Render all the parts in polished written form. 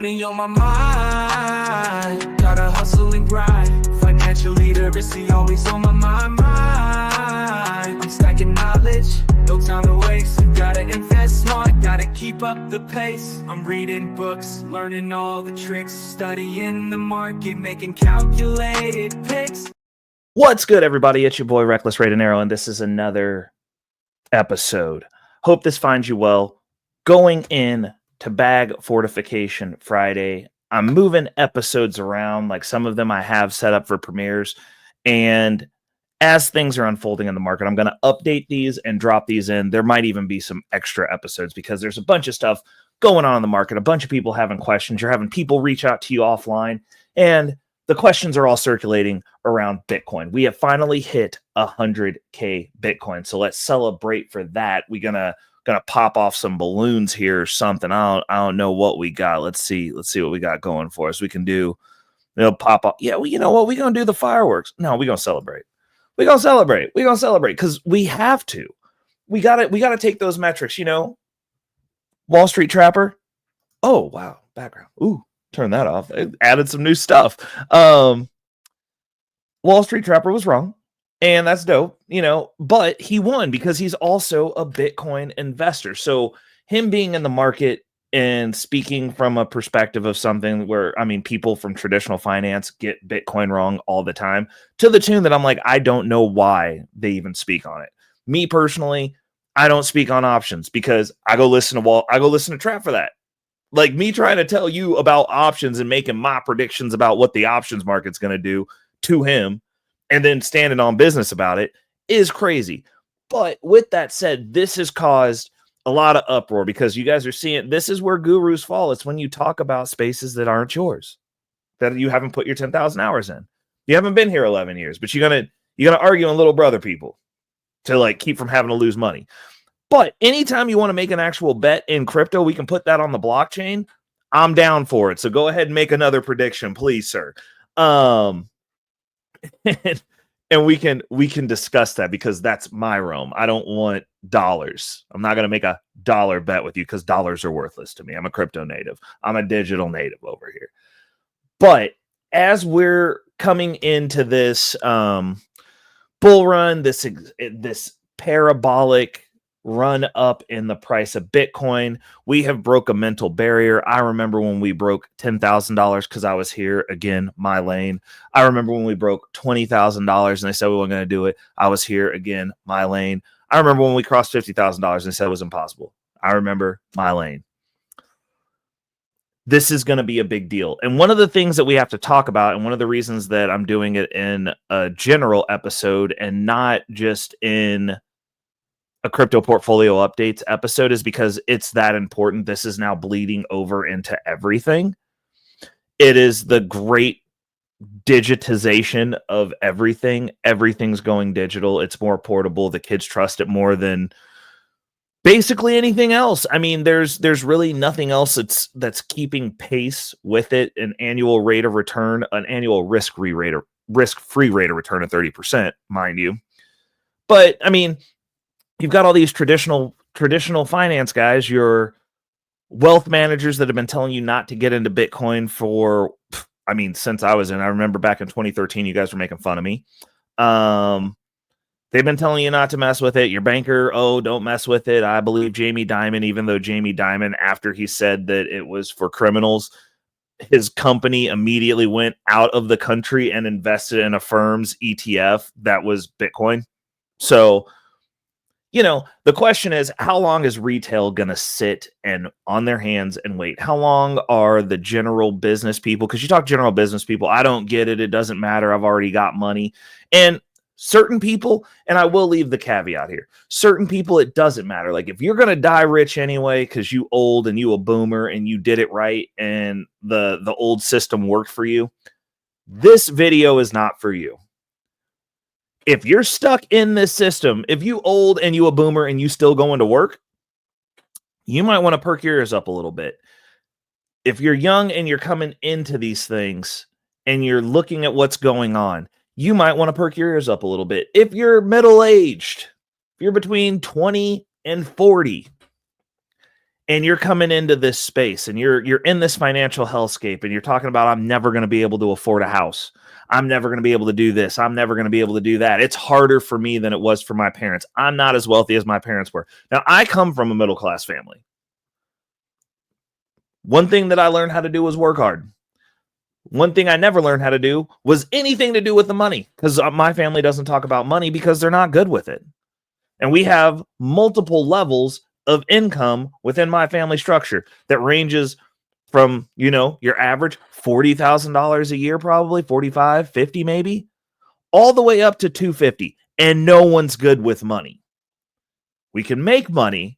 Money on my mind, gotta hustle and grind. Financial literacy always on my mind. I'm stacking knowledge, no time to waste. Gotta invest smart, gotta keep up the pace. I'm reading books, learning all the tricks, studying the market, making calculated picks. What's good, everybody? It's your boy Reckless Ray Arrow, and this is another episode. Hope this finds you well. Going in to Bag Fortification Friday. I'm moving episodes around, like some of them I have set up for premieres, and as things are unfolding in the market, I'm going to update these and drop these in. There might even be some extra episodes because there's a bunch of stuff going on in the market, a bunch of people having questions. You're having people reach out to you offline, and the questions are all circulating around Bitcoin. We have finally hit 100K Bitcoin, so let's celebrate for that. We're gonna pop off some balloons here or something. I don't know what we got. Let's see what we got going for us. We can do, pop up. Yeah, well, you know what? We're gonna do the fireworks. No, we're gonna celebrate. We're gonna celebrate because we have to. We gotta take those metrics, Wall Street Trapper. Oh wow, background. Ooh, turn that off. It added some new stuff. Wall Street Trapper was wrong. And that's dope, but he won because he's also a Bitcoin investor. So him being in the market and speaking from a perspective of something where, people from traditional finance get Bitcoin wrong all the time, to the tune that I'm like, I don't know why they even speak on it. Me personally, I don't speak on options because I go listen to Trap for that. Like me trying to tell you about options and making my predictions about what the options market's going to do to him, and then standing on business about it is crazy. But with that said, this has caused a lot of uproar because you guys are seeing, this is where gurus fall. It's when you talk about spaces that aren't yours, that you haven't put your 10,000 hours in. You haven't been here 11 years, but you're going to argue on little brother people to keep from having to lose money. But anytime you want to make an actual bet in crypto, we can put that on the blockchain. I'm down for it. So go ahead and make another prediction, please, sir. And we can discuss that because that's my realm. I don't want dollars. I'm not going to make a dollar bet with you because dollars are worthless to me. I'm a crypto native. I'm a digital native over here. But as we're coming into this bull run, this parabolic run up in the price of Bitcoin, we have broke a mental barrier. I remember when we broke $10,000 because I was here again, my lane. I remember when we broke $20,000 and they said we weren't going to do it. I was here again, my lane. I remember when we crossed $50,000 and they said it was impossible. I remember, my lane. This is going to be a big deal. And one of the things that we have to talk about, and one of the reasons that I'm doing it in a general episode and not just in a crypto portfolio updates episode, is because it's that important. This is now bleeding over into everything. It is the great digitization of everything. Everything's going digital. It's more portable. The kids trust it more than basically anything else. There's really nothing else that's keeping pace with it. An annual rate of return, an annual risk-free rate of return of 30%, mind you. But you've got all these traditional finance guys, your wealth managers that have been telling you not to get into Bitcoin for, since I was in. I remember back in 2013, you guys were making fun of me. They've been telling you not to mess with it. Your banker, don't mess with it. I believe Jamie Dimon, even though Jamie Dimon, after he said that it was for criminals, his company immediately went out of the country and invested in a firm's ETF that was Bitcoin. So, the question is, how long is retail going to sit and on their hands and wait? How long are the general business people? Because you talk general business people, I don't get it. It doesn't matter. I've already got money. And certain people, and I will leave the caveat here, certain people, it doesn't matter. Like if you're going to die rich anyway, because you old and you a boomer and you did it right and the old system worked for you, this video is not for you. If you're stuck in this system, if you old and you a boomer and you still going to work, you might want to perk your ears up a little bit. If you're young and you're coming into these things and you're looking at what's going on, you might want to perk your ears up a little bit. If you're middle-aged, if you're between 20 and 40, and you're coming into this space and you're in this financial hellscape and you're talking about, I'm never going to be able to afford a house. I'm never going to be able to do this. I'm never going to be able to do that. It's harder for me than it was for my parents. I'm not as wealthy as my parents were. Now, I come from a middle-class family. One thing that I learned how to do was work hard. One thing I never learned how to do was anything to do with the money, because my family doesn't talk about money because they're not good with it. And we have multiple levels of income within my family structure that ranges from, your average $40,000 a year, probably 45, 50 maybe, all the way up to 250. And no one's good with money. We can make money,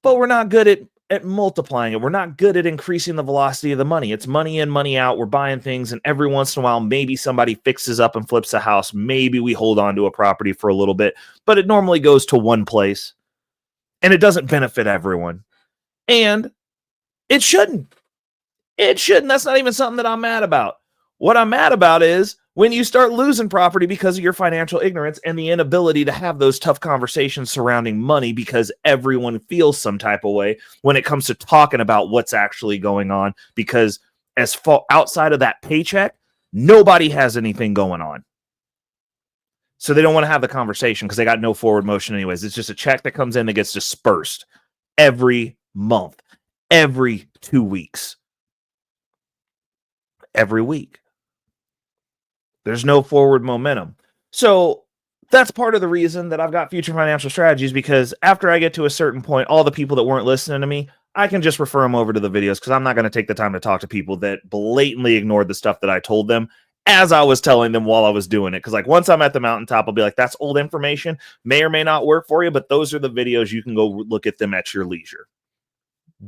but we're not good at multiplying it. We're not good at increasing the velocity of the money. It's money in, money out. We're buying things, and every once in a while, maybe somebody fixes up and flips a house. Maybe we hold on to a property for a little bit, but it normally goes to one place, and it doesn't benefit everyone. And it shouldn't. It shouldn't. That's not even something that I'm mad about. What I'm mad about is when you start losing property because of your financial ignorance and the inability to have those tough conversations surrounding money, because everyone feels some type of way when it comes to talking about what's actually going on, because as far outside of that paycheck, nobody has anything going on. So they don't want to have the conversation because they got no forward motion anyways. It's just a check that comes in that gets dispersed every month, every 2 weeks, every week. There's no forward momentum. So that's part of the reason that I've got future financial strategies, because after I get to a certain point, all the people that weren't listening to me, I can just refer them over to the videos, because I'm not going to take the time to talk to people that blatantly ignored the stuff that I told them as I was telling them while I was doing it. Because like once I'm at the mountaintop, I'll be like, that's old information, may or may not work for you, but those are the videos. You can go look at them at your leisure.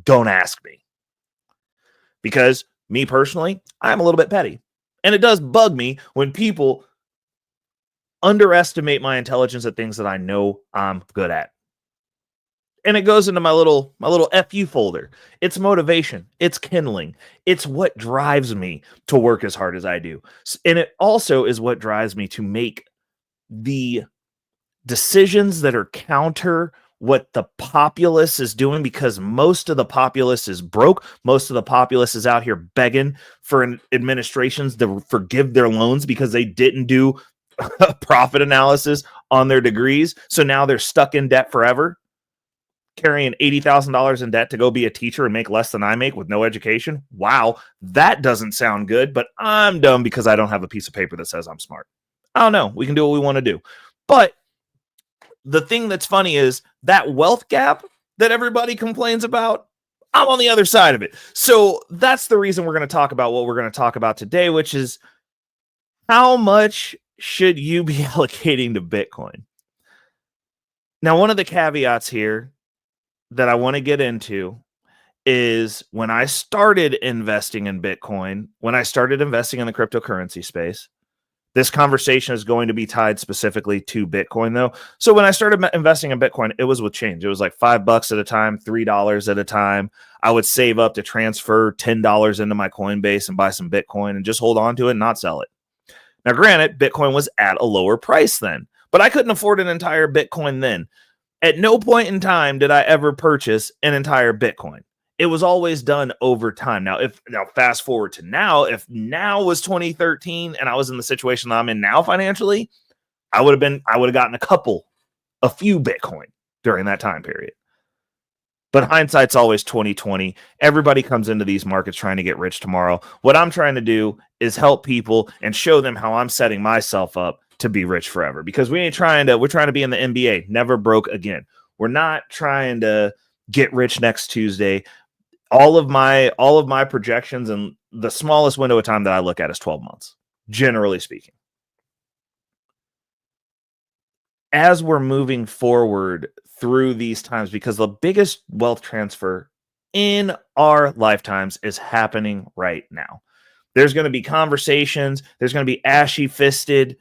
Don't ask me. Because me personally, I'm a little bit petty. And it does bug me when people underestimate my intelligence at things that I know I'm good at. And it goes into my little FU folder. It's motivation. It's kindling. It's what drives me to work as hard as I do. And it also is what drives me to make the decisions that are counter what the populace is doing, because most of the populace is broke. Most of the populace is out here begging for administrations to forgive their loans because they didn't do a profit analysis on their degrees. So now they're stuck in debt forever, carrying $80,000 in debt to go be a teacher and make less than I make with no education. Wow, that doesn't sound good, but I'm dumb because I don't have a piece of paper that says I'm smart. I don't know. We can do what we want to do. But the thing that's funny is that wealth gap that everybody complains about, I'm on the other side of it. So that's the reason we're going to talk about what we're going to talk about today, which is how much should you be allocating to Bitcoin? Now, one of the caveats here that I want to get into is when I started investing in Bitcoin, when I started investing in the cryptocurrency space, this conversation is going to be tied specifically to Bitcoin, though. So when I started investing in Bitcoin, it was with change. It was like $5 at a time, $3 at a time. I would save up to transfer $10 into my Coinbase and buy some Bitcoin and just hold on to it and not sell it. Now, granted, Bitcoin was at a lower price then, but I couldn't afford an entire Bitcoin then. At no point in time did I ever purchase an entire Bitcoin. It was always done over time. Now fast forward to now, if now was 2013 and I was in the situation that I'm in now financially, I would have gotten a few Bitcoin during that time period. But hindsight's always 2020. Everybody comes into these markets trying to get rich tomorrow. What I'm trying to do is help people and show them how I'm setting myself up to be rich forever, because we're trying to be in the NBA, never broke again. We're not trying to get rich next Tuesday. All of my projections, and the smallest window of time that I look at is 12 months, generally speaking. As we're moving forward through these times, because the biggest wealth transfer in our lifetimes is happening right now. There's going to be conversations. There's going to be ashy-fisted,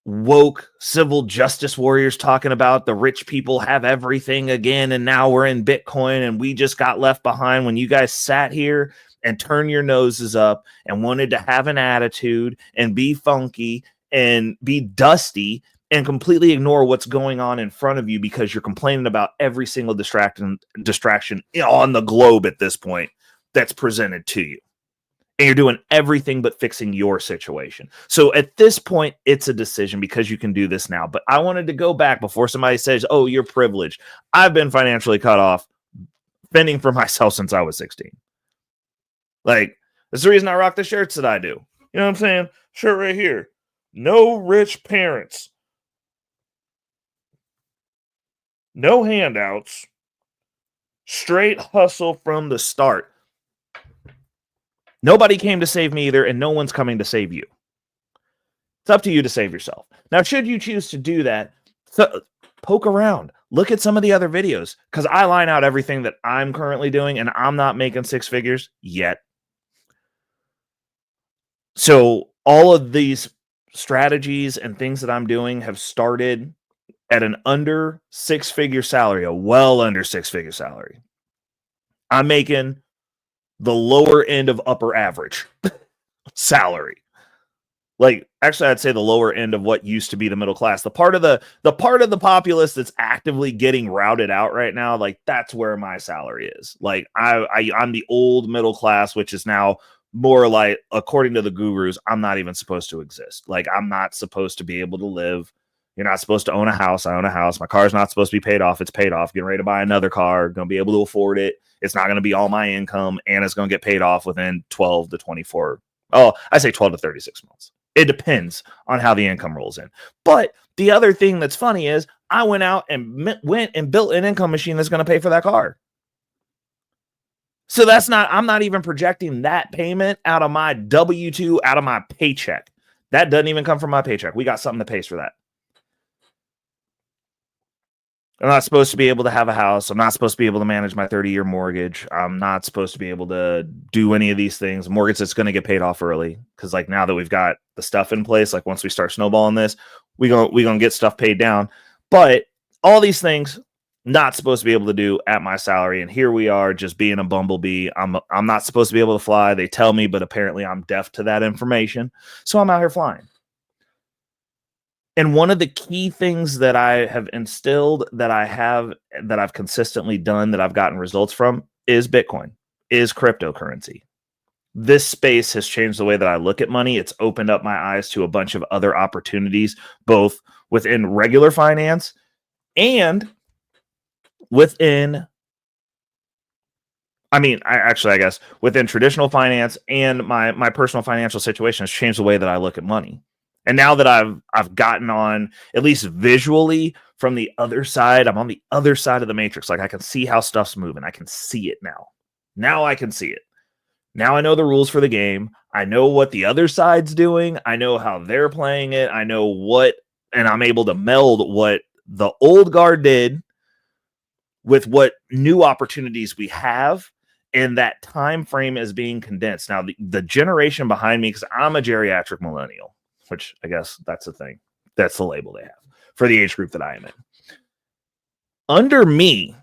woke civil justice warriors talking about the rich people have everything again, and now we're in Bitcoin and we just got left behind, when you guys sat here and turned your noses up and wanted to have an attitude and be funky and be dusty and completely ignore what's going on in front of you because you're complaining about every single distraction on the globe at this point that's presented to you. And you're doing everything but fixing your situation. So at this point, it's a decision because you can do this now. But I wanted to go back before somebody says, oh, you're privileged. I've been financially cut off fending for myself since I was 16. Like, that's the reason I rock the shirts that I do. You know what I'm saying? Shirt right here. No rich parents. No handouts. Straight hustle from the start. Nobody came to save me either, and no one's coming to save you. It's up to you to save yourself. Now, should you choose to do that, poke around. Look at some of the other videos, because I line out everything that I'm currently doing, and I'm not making six figures yet. So all of these strategies and things that I'm doing have started at an under six-figure salary, a well under six-figure salary. I'm making the lower end of upper average salary. Like, actually, I'd say the lower end of what used to be the middle class. The part of the populace that's actively getting routed out right now, like, that's where my salary is. Like, I'm the old middle class, which is now more like, according to the gurus, I'm not even supposed to exist. Like, I'm not supposed to be able to live. You're not supposed to own a house. I own a house. My car's not supposed to be paid off. It's paid off. Getting ready to buy another car. Going to be able to afford it. It's not going to be all my income, and it's going to get paid off within 12 to 24. Oh, I say 12 to 36 months. It depends on how the income rolls in. But the other thing that's funny is I went out and built an income machine that's going to pay for that car. So I'm not even projecting that payment out of my W-2, out of my paycheck. That doesn't even come from my paycheck. We got something that pays for that. I'm not supposed to be able to have a house. I'm not supposed to be able to manage my 30-year mortgage. I'm not supposed to be able to do any of these things. Mortgage that's going to get paid off early. Because like now that we've got the stuff in place, like once we start snowballing this, we're gonna get stuff paid down. But all these things, not supposed to be able to do at my salary. And here we are just being a bumblebee. I'm not supposed to be able to fly. They tell me, but apparently I'm deaf to that information. So I'm out here flying. And one of the key things that I have instilled that I've consistently done, that I've gotten results from, is Bitcoin, is cryptocurrency. This space has changed the way that I look at money. It's opened up my eyes to a bunch of other opportunities, both within regular finance and within, I guess within traditional finance, and my personal financial situation has changed the way that I look at money. And now that I've gotten on, at least visually, from the other side, I'm on the other side of the matrix. Like, I can see how stuff's moving. I can see it now. Now I can see it. Now I know the rules for the game. I know what the other side's doing. I know how they're playing it. I know and I'm able to meld what the old guard did with what new opportunities we have. And that time frame is being condensed. Now, the generation behind me, because I'm a geriatric millennial, which I guess that's the thing. That's the label they have for the age group that I am in. Under me,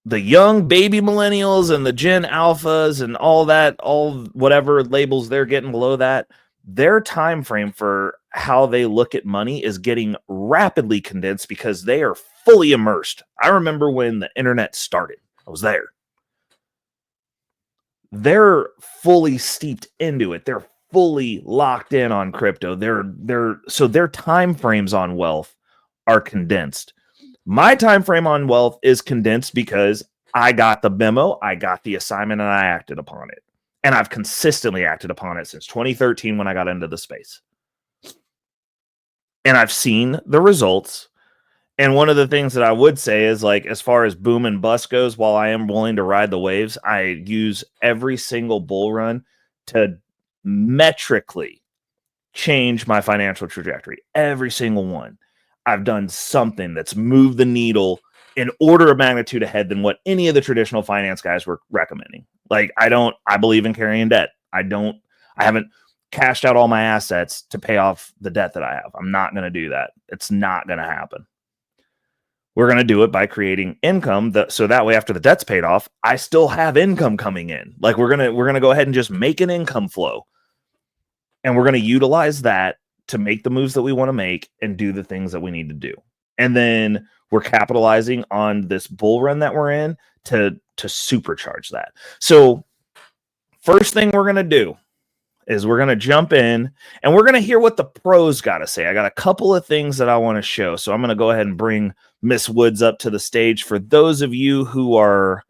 the young baby millennials and the Gen Alphas and all whatever labels they're getting below that, their time frame for how they look at money is getting rapidly condensed because they are fully immersed. I remember when the internet started. I was there. They're fully steeped into it. They're fully locked in on crypto. So their time frames on wealth are condensed. My time frame on wealth is condensed because I got the memo, I got the assignment, and I acted upon it. And I've consistently acted upon it since 2013 when I got into the space. And I've seen the results. And one of the things that I would say is, like, as far as boom and bust goes, while I am willing to ride the waves, I use every single bull run to metrically change my financial trajectory. Every single one. I've done something that's moved the needle in order of magnitude ahead than what any of the traditional finance guys were recommending. Like, I believe in carrying debt. I haven't cashed out all my assets to pay off the debt that I have. I'm not going to do that. It's not going to happen. We're going to do it by creating income so that way, after the debt's paid off, I still have income coming in. Like, we're going to go ahead and just make an income flow. And we're going to utilize that to make the moves that we want to make and do the things that we need to do. And then we're capitalizing on this bull run that we're in to supercharge that. So first thing we're going to do is we're going to jump in and we're going to hear what the pros got to say. I got a couple of things that I want to show. So I'm going to go ahead and bring Miss Woods up to the stage. For those of you who are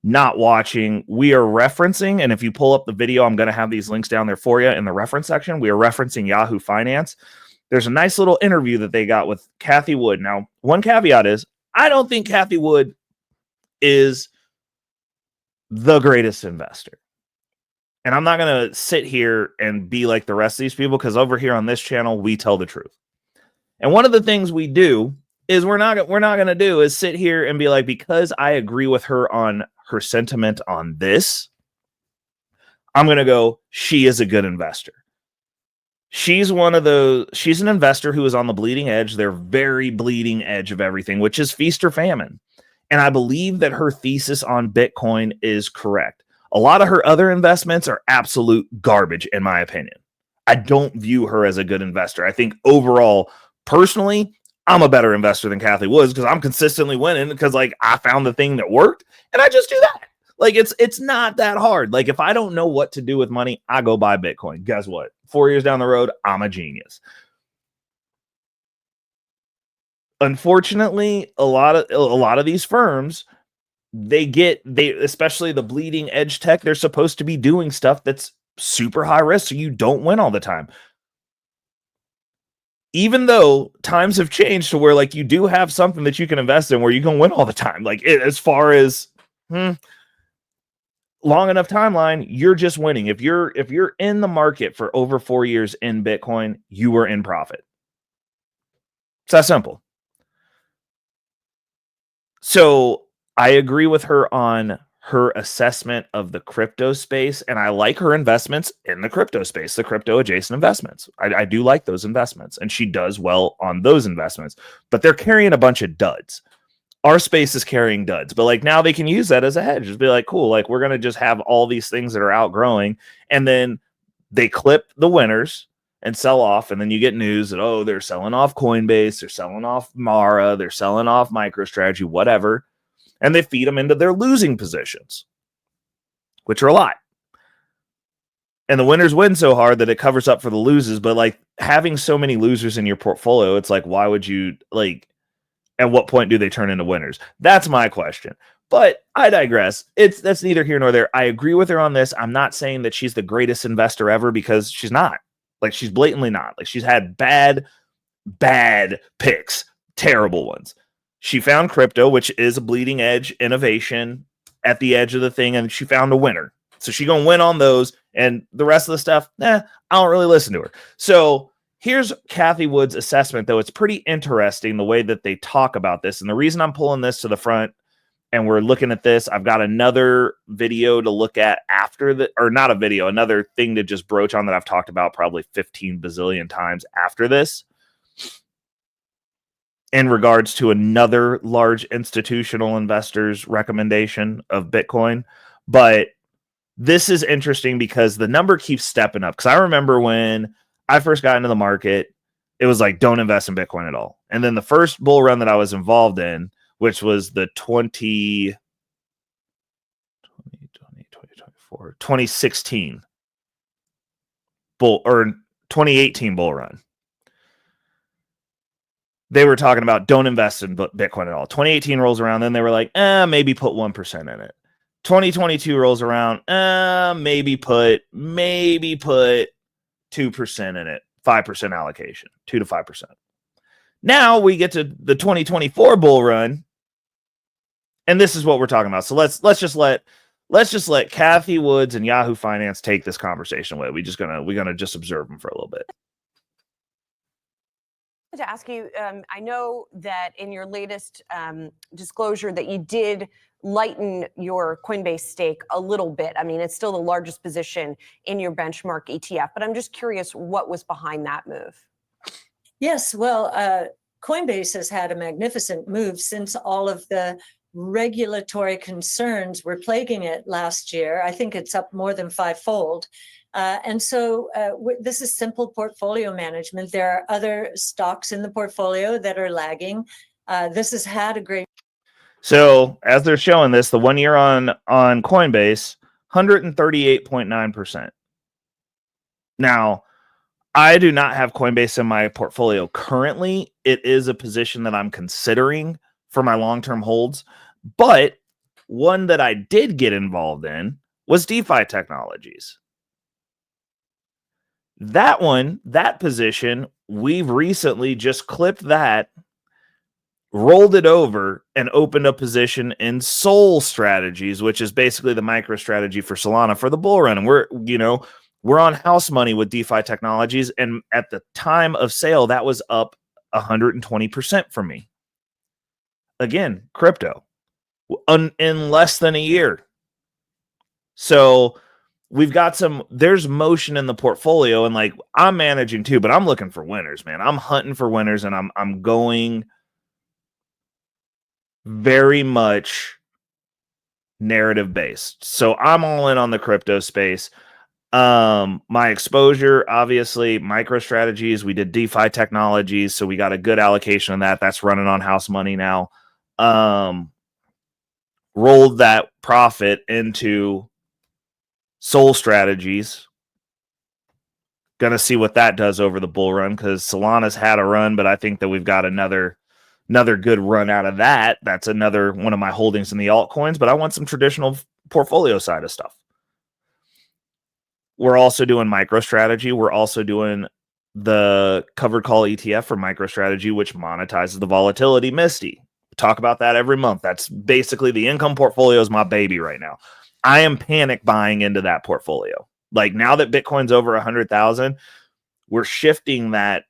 not watching, we are referencing, and if you pull up the video, I'm going to have these links down there for you in the reference section. We are referencing Yahoo Finance. There's a nice little interview that they got with Cathie Wood. Now, one caveat is I don't think Cathie Wood is the greatest investor. And I'm not going to sit here and be like the rest of these people, because over here on this channel, we tell the truth. And one of the things we do is we're not going to do is sit here and be like, because I agree with her on her sentiment on this, I'm going to go, she is a good investor. She's she's an investor who is on the bleeding edge. They're very bleeding edge of everything, which is feast or famine. And I believe that her thesis on Bitcoin is correct. A lot of her other investments are absolute garbage, in my opinion. I don't view her as a good investor. I think overall, personally, I'm a better investor than Cathie Woods because I'm consistently winning because like I found the thing that worked and I just do that. Like it's not that hard. Like if I don't know what to do with money, I go buy Bitcoin. Guess what? 4 years down the road, I'm a genius. Unfortunately, a lot of these firms, they especially the bleeding edge tech, they're supposed to be doing stuff that's super high risk so you don't win all the time. Even though times have changed to where like you do have something that you can invest in where you can win all the time. Like as far as long enough timeline, you're just winning. If you're in the market for over 4 years in Bitcoin, you are in profit. It's that simple. So I agree with her on her assessment of the crypto space, and I like her investments in the crypto space, the crypto adjacent investments. I do like those investments, and she does well on those investments, but they're carrying a bunch of duds. Our space is carrying duds, but like now they can use that as a hedge. Just be like, cool, like we're going to just have all these things that are outgrowing, and then they clip the winners and sell off, and then you get news that, oh, they're selling off Coinbase, they're selling off Mara, they're selling off MicroStrategy, whatever. And they feed them into their losing positions, which are a lot. And the winners win so hard that it covers up for the losers. But like having so many losers in your portfolio, it's like, why would you like, at what point do they turn into winners? That's my question. But I digress. That's neither here nor there. I agree with her on this. I'm not saying that she's the greatest investor ever because she's not. Like she's blatantly not. Like she's had bad picks, terrible ones. She found crypto, which is a bleeding edge innovation at the edge of the thing, and she found a winner. So she's going to win on those, and the rest of the stuff, I don't really listen to her. So here's Cathie Wood's assessment, though. It's pretty interesting the way that they talk about this, and the reason I'm pulling this to the front and we're looking at this, I've got another video to look at after the, or not a video, another thing to just broach on that I've talked about probably 15 bazillion times after this, in regards to another large institutional investor's recommendation of Bitcoin. But this is interesting because the number keeps stepping up. Because I remember when I first got into the market, it was like, don't invest in Bitcoin at all. And then the first bull run that I was involved in, which was the 2016 bull, or 2018 bull run, they were talking about don't invest in Bitcoin at all. 2018 rolls around, then they were like, maybe put 1% in it. 2022 rolls around, maybe put 2% in it, 5% allocation, 2 to 5%. Now we get to the 2024 bull run, and this is what we're talking about. So let's just let Cathie Woods and Yahoo Finance take this conversation away. We're gonna just observe them for a little bit. To ask you, I know that in your latest disclosure that you did lighten your Coinbase stake a little bit. I mean, it's still the largest position in your benchmark ETF, but I'm just curious what was behind that move. Yes, well, Coinbase has had a magnificent move since all of the regulatory concerns were plaguing it last year. I think it's up more than fivefold. And so this is simple portfolio management. There are other stocks in the portfolio that are lagging. This has had a great. So as they're showing this, the 1 year on Coinbase, 138.9%. Now, I do not have Coinbase in my portfolio currently. It is a position that I'm considering for my long-term holds, but one that I did get involved in was DeFi technologies. That position, we've recently just clipped that, rolled it over, and opened a position in Sol Strategies, which is basically the micro strategy for Solana for the bull run. And we're on house money with DeFi technologies. And at the time of sale, that was up 120% for me. Again, crypto in less than a year. So we've got there's motion in the portfolio, and like I'm managing too, but I'm looking for winners, man. I'm hunting for winners, and I'm going very much narrative based. So I'm all in on the crypto space. My exposure, obviously, micro strategies. We did DeFi technologies, so we got a good allocation of that. That's running on house money now. Rolled that profit into Sol Strategies. Gonna see what that does over the bull run, because Solana's had a run, but I think that we've got another good run out of that. That's another one of my holdings in the altcoins, but I want some traditional portfolio side of stuff. We're also doing MicroStrategy. We're also doing the covered call ETF for MicroStrategy, which monetizes the volatility. Misty, talk about that every month. That's basically the income portfolio is my baby right now. I am panic buying into that portfolio. Like now that Bitcoin's over 100,000, we're shifting that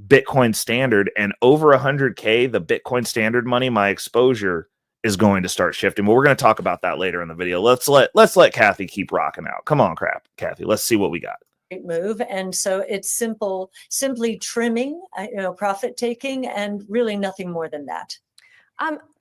Bitcoin standard, and over 100K, the Bitcoin standard money, my exposure is going to start shifting. But we're going to talk about that later in the video. Let's let Kathy keep rocking out. Come on, Kathy. Let's see what we got. Great move. And so it's simply trimming, profit taking, and really nothing more than that.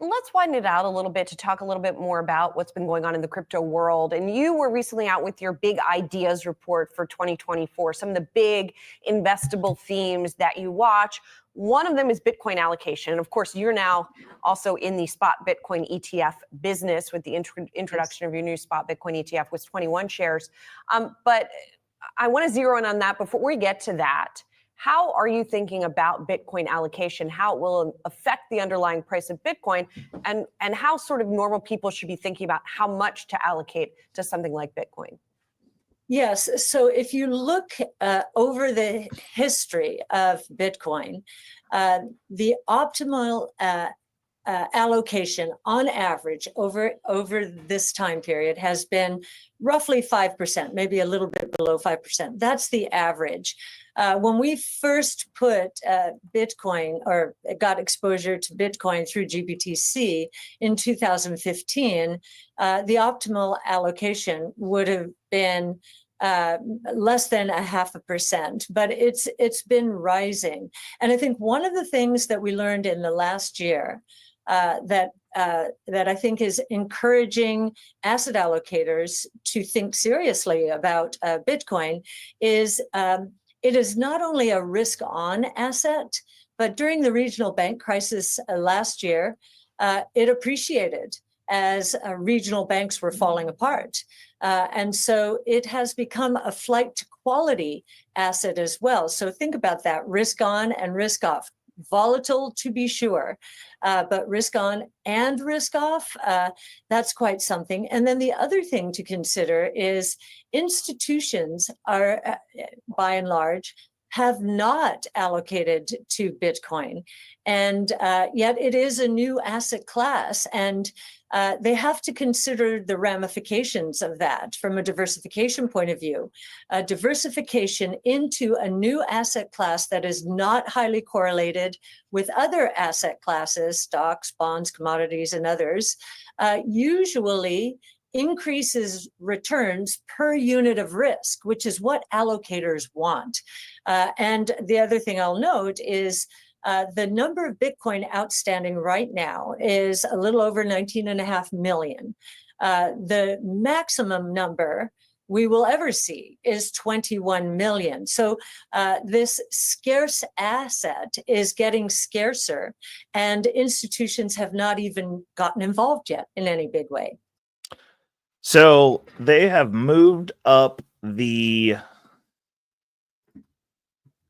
Let's widen it out a little bit to talk a little bit more about what's been going on in the crypto world. And you were recently out with your big ideas report for 2024, some of the big investable themes that you watch. One of them is Bitcoin allocation. Of course, you're now also in the spot Bitcoin ETF business with the introduction of your new spot Bitcoin ETF with 21 shares. But I want to zero in on that. Before we get to that, how are you thinking about Bitcoin allocation, how it will affect the underlying price of Bitcoin, and how sort of normal people should be thinking about how much to allocate to something like Bitcoin? Yes. So if you look over the history of Bitcoin, the optimal allocation on average over this time period has been roughly 5%, maybe a little bit below 5%. That's the average. When we first put Bitcoin, or got exposure to Bitcoin through GBTC in 2015, the optimal allocation would have been less than 0.5%, but it's been rising. And I think one of the things that we learned in the last year that I think is encouraging asset allocators to think seriously about Bitcoin is it is not only a risk-on asset, but during the regional bank crisis last year, it appreciated as regional banks were falling apart. And so it has become a flight to quality asset as well. So think about that, risk on and risk off. Volatile to be sure, but risk on and risk off, that's quite something. And then the other thing to consider is institutions are, by and large, have not allocated to Bitcoin. And yet it is a new asset class, and they have to consider the ramifications of that from a diversification point of view. Diversification into a new asset class that is not highly correlated with other asset classes, stocks, bonds, commodities, and others, usually increases returns per unit of risk, which is what allocators want. And the other thing I'll note is The number of Bitcoin outstanding right now is a little over 19.5 million. The maximum number we will ever see is 21 million. So this scarce asset is getting scarcer, and institutions have not even gotten involved yet in any big way. So they have moved up the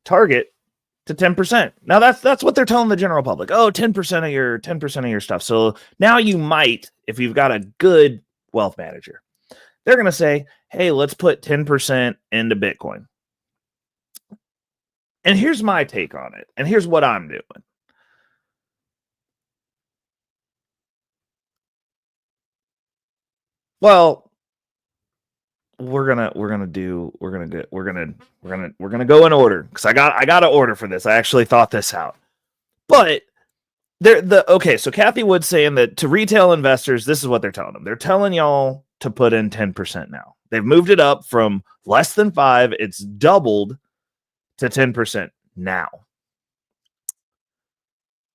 target to 10%. Now that's what they're telling the general public. Oh, 10% of your stuff. So now you might, if you've got a good wealth manager, they're going to say, hey, let's put 10% into Bitcoin. And here's my take on it. And here's what I'm doing. Well, we're gonna go in order, because I got an order for this. I actually thought this out. But okay, so Kathy Wood's saying that to retail investors, this is what they're telling them. They're telling y'all to put in 10% now. They've moved it up from less than 5. It's doubled to 10% now.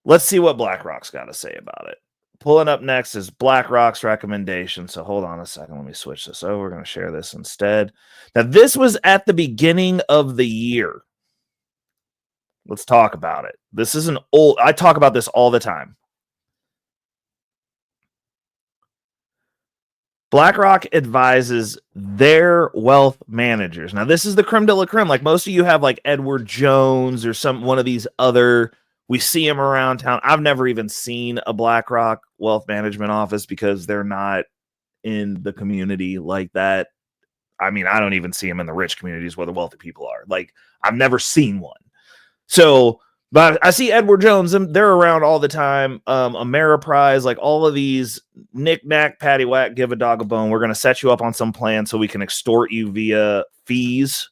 Let's see what BlackRock's got to say about it. Pulling up next is BlackRock's recommendation. So hold on a second. Let me switch this over. We're going to share this instead. Now, this was at the beginning of the year. Let's talk about it. This is I talk about this all the time. BlackRock advises their wealth managers. Now, this is the creme de la creme. Like most of you have like Edward Jones or one of these other, we see them around town. I've never even seen a BlackRock wealth management office because they're not in the community like that. I mean, I don't even see them in the rich communities where the wealthy people are. Like, I've never seen one. So, but I see Edward Jones, and they're around all the time. Ameriprise, like all of these knick-knack, paddywhack, give a dog a bone. We're going to set you up on some plan so we can extort you via fees.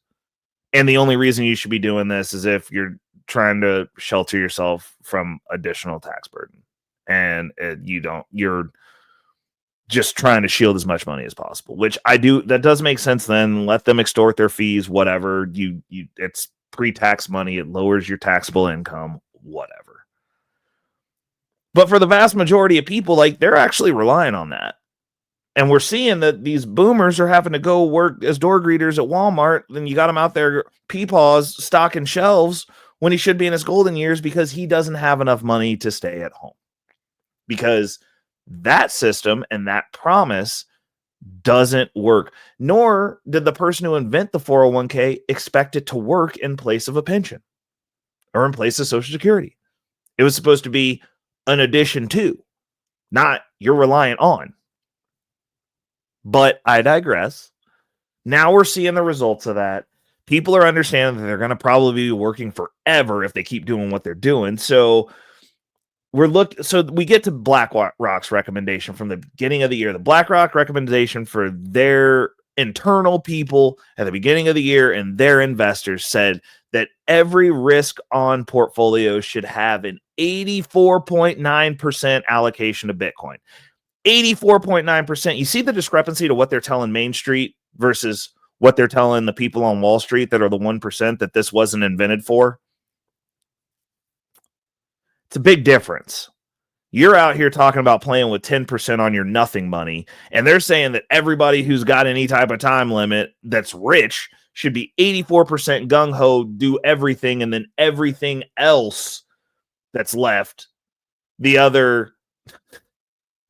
And the only reason you should be doing this is if you're trying to shelter yourself from additional tax burden. And you're just trying to shield as much money as possible, which I do. That does make sense. Then let them extort their fees, whatever. It's pre-tax money. It lowers your taxable income, whatever. But for the vast majority of people, like, they're actually relying on that. And we're seeing that these boomers are having to go work as door greeters at Walmart. Then you got him out there peepaws stocking shelves when he should be in his golden years because he doesn't have enough money to stay at home. Because that system and that promise doesn't work, nor did the person who invent the 401k expect it to work in place of a pension or in place of Social Security. It was supposed to be an addition to, not you're reliant on. But I digress. Now we're seeing the results of that. People are understanding that they're going to probably be working forever if they keep doing what they're doing. So we get to BlackRock's recommendation from the beginning of the year. The BlackRock recommendation for their internal people at the beginning of the year and their investors said that every risk on portfolio should have an 84.9% allocation to Bitcoin. 84.9%. You see the discrepancy to what they're telling Main Street versus what they're telling the people on Wall Street that are the 1% that this wasn't invented for? It's a big difference. You're out here talking about playing with 10% on your nothing money, and they're saying that everybody who's got any type of time limit that's rich should be 84% gung-ho, do everything, and then everything else that's left, the other,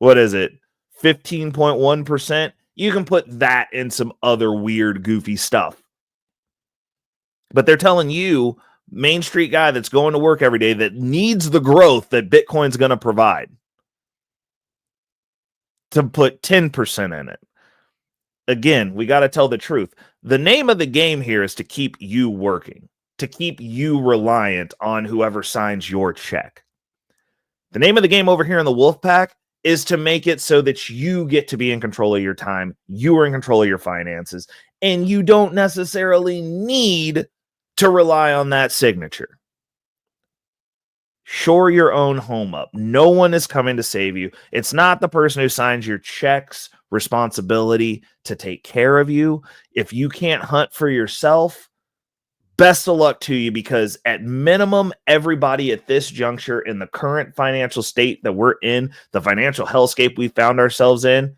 15.1%, you can put that in some other weird, goofy stuff. But they're telling you, Main Street guy that's going to work every day, that needs the growth that Bitcoin's going to provide, to put 10% in it. Again, we got to tell the truth. The name of the game here is to keep you working, to keep you reliant on whoever signs your check. The name of the game over here in the Wolf Pack is to make it so that you get to be in control of your time, you are in control of your finances, and you don't necessarily need to rely on that signature. Shore your own home up. No one is coming to save you. It's not the person who signs your checks' responsibility to take care of you. If you can't hunt for yourself, best of luck to you, because at minimum, everybody at this juncture in the current financial state that we're in, the financial hellscape we found ourselves in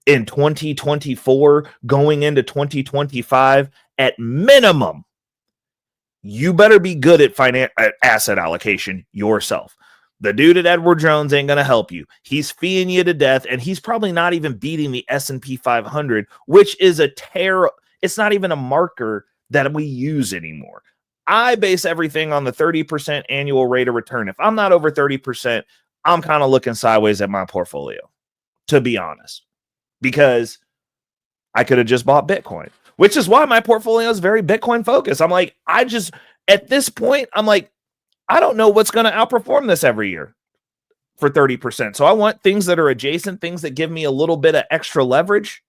2024, going into 2025, at minimum, you better be good at asset allocation yourself. The dude at Edward Jones ain't going to help you. He's feeing you to death, and he's probably not even beating the S&P 500, which is it's not even a marker that we use anymore. I base everything on the 30% annual rate of return. If I'm not over 30%, I'm kind of looking sideways at my portfolio, to be honest, because I could have just bought Bitcoin, which is why my portfolio is very Bitcoin focused. I'm like, at this point, I'm like, I don't know what's going to outperform this every year for 30%. So I want things that are adjacent, things that give me a little bit of extra leverage.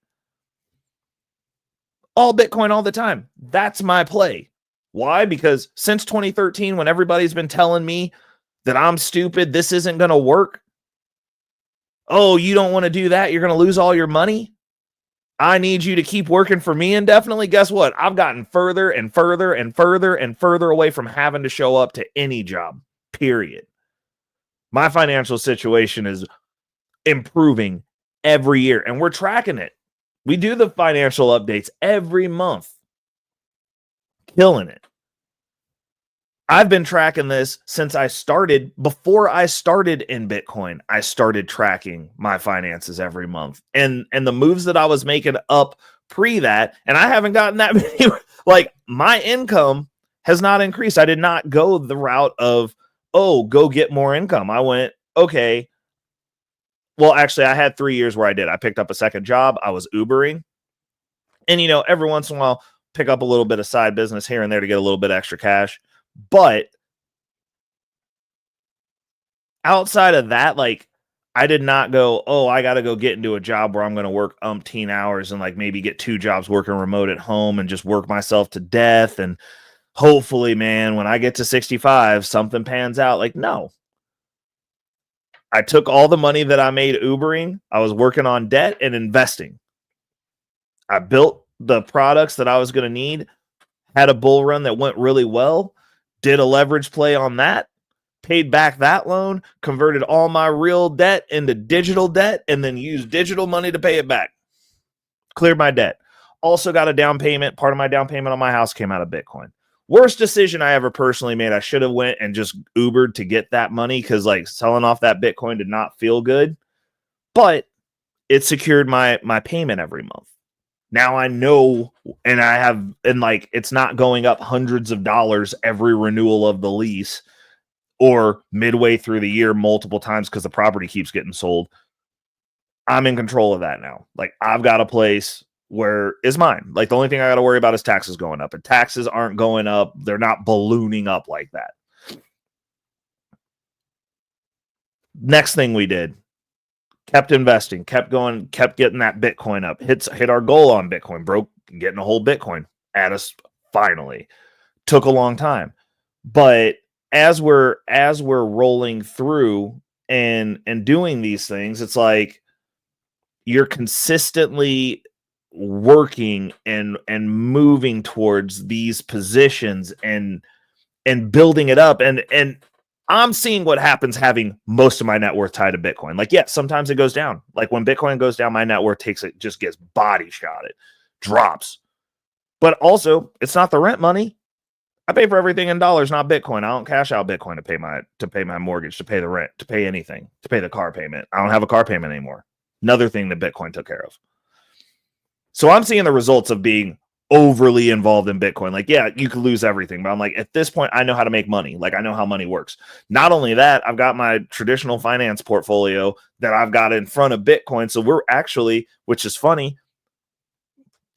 All Bitcoin all the time. That's my play. Why? Because since 2013, when everybody's been telling me that I'm stupid, this isn't going to work. Oh, you don't want to do that. You're going to lose all your money. I need you to keep working for me indefinitely. Guess what? I've gotten further and further and further and further away from having to show up to any job, period. My financial situation is improving every year, and we're tracking it. We do the financial updates every month. Killing it. I've been tracking this since I started. Before I started in Bitcoin, I started tracking my finances every month. And the moves that I was making up pre that, and I haven't gotten that many, like my income has not increased. I did not go the route of, go get more income. I went, okay. Well, actually, I had 3 years where I did. I picked up a second job. I was Ubering. And, every once in a while, pick up a little bit of side business here and there to get a little bit extra cash. But outside of that, like, I did not go, I got to go get into a job where I'm going to work umpteen hours and like maybe get 2 jobs working remote at home and just work myself to death. And hopefully, man, when I get to 65, something pans out. Like, no. I took all the money that I made Ubering. I was working on debt and investing. I built the products that I was going to need, had a bull run that went really well, did a leverage play on that, paid back that loan, converted all my real debt into digital debt, and then used digital money to pay it back. Cleared my debt. Also got a down payment. Part of my down payment on my house came out of Bitcoin. Worst decision I ever personally made. I should have went and just Ubered to get that money, because like selling off that Bitcoin did not feel good, but it secured my payment every month. Now I know, and like it's not going up hundreds of dollars every renewal of the lease or midway through the year multiple times because the property keeps getting sold. I'm in control of that now. Like I've got a place where is mine. Like the only thing I got to worry about is taxes going up, and taxes aren't going up. They're not ballooning up like that. Next thing we did, kept investing, kept going, kept getting that Bitcoin up, hit our goal on Bitcoin, broke getting a whole Bitcoin at us finally. Took a long time. But as we're rolling through and doing these things, it's like you're consistently working and moving towards these positions and building it up. And I'm seeing what happens having most of my net worth tied to Bitcoin. Like, yeah, sometimes it goes down. Like when Bitcoin goes down, my net worth just gets body shotted, drops. But also, it's not the rent money. I pay for everything in dollars, not Bitcoin. I don't cash out Bitcoin to pay my mortgage, to pay the rent, to pay anything, to pay the car payment. I don't have a car payment anymore. Another thing that Bitcoin took care of. So I'm seeing the results of being overly involved in Bitcoin. Like, yeah, you could lose everything, but I'm like, at this point, I know how to make money. Like, I know how money works. Not only that, I've got my traditional finance portfolio that I've got in front of Bitcoin. So we're actually, which is funny,